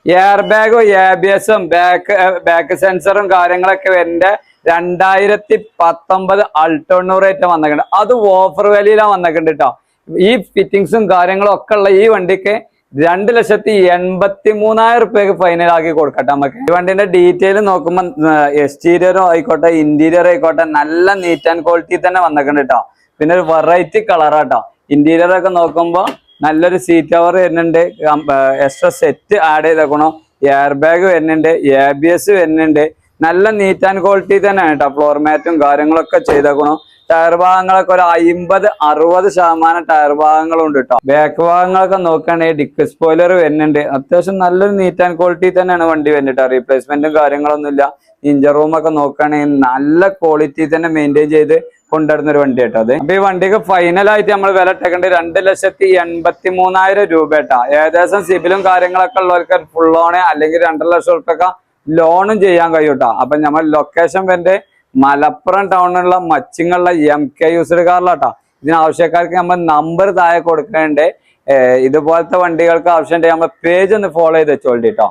Air ബാഗും ABS-ഉം back സെൻസറും കാര്യങ്ങളൊക്കെ എന്റെ 2019 അൾട്ടോണ്ണൂറായിട്ട് വന്നിട്ടുണ്ട്. അത് ഓഫർ വിലയിലാണ് വന്നിട്ടുണ്ട് കേട്ടോ. ഈ ഫിറ്റിങ്സും കാര്യങ്ങളും ഒക്കെ ഉള്ള ഈ വണ്ടിക്ക് 2,83,000 റുപ്യക്ക് ഫൈനൽ ആക്കി കൊടുക്കട്ടെ നമുക്ക്. ഈ വണ്ടിന്റെ ഡീറ്റെയിൽ നോക്കുമ്പോൾ എക്സ്റ്റീരിയറും ആയിക്കോട്ടെ ഇന്റീരിയർ ആയിക്കോട്ടെ നല്ല നീറ്റ് ആൻഡ് ക്വാളിറ്റി തന്നെ വന്നിട്ടുണ്ട് കേട്ടോ. പിന്നെ ഒരു വെറൈറ്റി കളറാട്ടോ. ഇന്റീരിയർ ഒക്കെ നോക്കുമ്പോൾ നല്ലൊരു സീറ്റ് കവർ വരുന്നുണ്ട്, എക്സ്ട്രാ സെറ്റ് ആഡ് ചെയ്തേക്കണോ, എയർ ബാഗ് വരുന്നുണ്ട്, ABS വരുന്നുണ്ട്. നല്ല നീറ്റ് ആൻഡ് ക്വാളിറ്റി തന്നെയാണ് കേട്ടോ. ഫ്ലോർ മാറ്റും കാര്യങ്ങളൊക്കെ ചെയ്തേക്കണോ. ടയർ ഭാഗങ്ങളൊക്കെ ഒരു 50-60% ടയർ ഭാഗങ്ങളുണ്ട് കേട്ടോ. ബാക്ക് ഭാഗങ്ങളൊക്കെ നോക്കുകയാണെങ്കിൽ ഡിക്ക് സ്പോയിലർ വരുന്നുണ്ട്. അത്യാവശ്യം നല്ലൊരു നീറ്റ് ആൻഡ് ക്വാളിറ്റി തന്നെയാണ് വണ്ടി വരുന്നുണ്ട്. റീപ്ലേസ്മെന്റും കാര്യങ്ങളൊന്നുമില്ല. ഇഞ്ചർ റൂം ഒക്കെ നോക്കുകയാണെങ്കിൽ നല്ല ക്വാളിറ്റി തന്നെ മെയിൻറ്റെയിൻ ചെയ്ത് കൊണ്ടുവരുന്ന ഒരു വണ്ടി കേട്ടോ അത്. അപ്പൊ ഈ വണ്ടിക്ക് ഫൈനലായിട്ട് നമ്മൾ വില ഇട്ടേക്കേണ്ടത് 2,83,000 രൂപ കേട്ടോ. ഏകദേശം സിബിലും കാര്യങ്ങളൊക്കെ ഉള്ളവർക്ക് ഫുൾ ലോണ് അല്ലെങ്കിൽ 2.5 ലക്ഷം റുപ്യൊക്കെ ലോണും ചെയ്യാൻ കഴിയും കേട്ടോ. അപ്പൊ നമ്മൾ ലൊക്കേഷൻ വരുന്നത് മലപ്പുറം ടൗണിലുള്ള മച്ചിങ്ങുള്ള MK യൂസ്ഡ് കാറിലാട്ടോ. ഇതിനാവശ്യക്കാർക്ക് നമ്മൾ നമ്പർ താഴെ കൊടുക്കേണ്ടത്. ഇതുപോലത്തെ വണ്ടികൾക്ക് ആവശ്യമുണ്ടെങ്കിൽ നമ്മൾ പേജ് ഒന്ന് ഫോളോ ചെയ്ത് വെച്ചോളൂ കേട്ടോ.